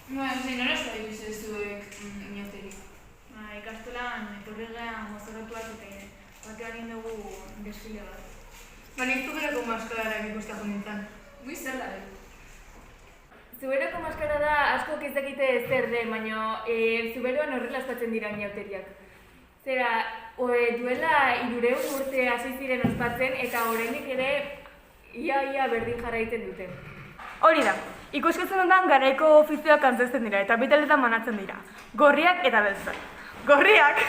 Nola zai duzu zuek inoterik? Ikastolan etorregean mozoratuak eta batean egin dugu desfile bat. Nik zuberako maskararak ikustako nintzen. Gui zer da, Zuberako maskarada askok ez dakite zer den, baina zuberoan horrela ospatzen dira inauteriak. Zera, duela 300 urte hasi ziren ospatzen eta oraindik ere ia berdin jarraiten dute. Hori da, ikuskizun honetan garaiko ofizioak antzezten dira eta bi taldetan banatzen dira. Gorriak eta beltzak. Gorriak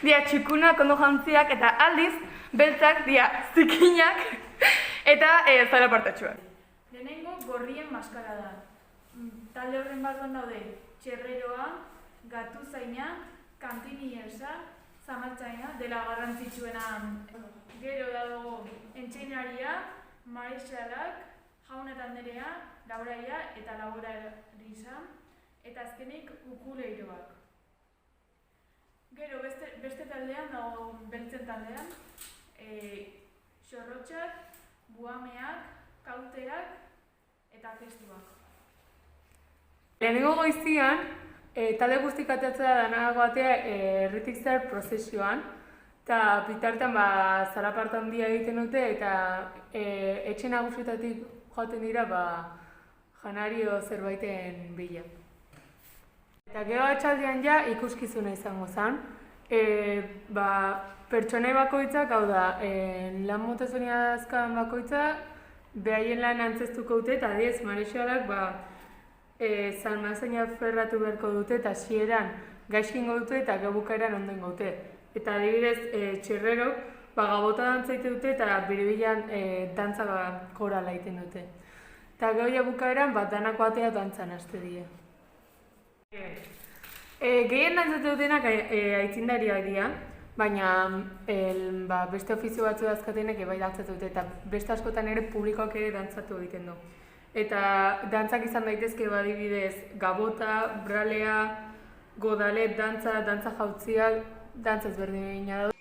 dira txikunak ondo jantziak eta aldiz beltzak dira zikinak eta zalapartatsuak. Lehenengo gorrien maskara da. Talde horren barruan daude txerreroa, gatuzaina, kantiniersa, zamaltzaina, dela garrantzitsuena. Gero dago entseinaria, marexalak, jaun eta anderea, laboraia eta laborarisa, eta azkenik ukuleiroak. Gero beste taldean dago beltzen taldean, xorrotxak, buhameak, kauterak eta testuak. Lehenengo goizian, talde guztik ateatzea dana goatea herritik zer prozesioan, eta bitartean zalaparta handia egiten dute eta etxe nagusietatik joaten dira janario zerbaiten bila. Eta gero atxaldean ja ikuskizuna izango zen. Pertsonai bakoitzak, hau da, lan motazonia dazkan bakoitza, behaien lan antzeztuko dute eta adiez marexalak zalmazaina ferratu beharko dute eta hasieran gaizkingo dute eta gebukaeran onden dute. Eta adibidez txerrerok gabota dantzaite dute eta biribilan dantza korala egiten dute. Eta gero bukaeran danako atea dantzan haste dira. Gehien dantzatu dutenak aitzindariak dira, baina beste ofizio batzu dazkatenek bai dantzatu dute eta beste askotan ere publikoak ere dantzatu egiten du. Eta dantzak izan daitezke adibidez gabota, bralea, godalet, dantza jautziak, dantza ezberdina da.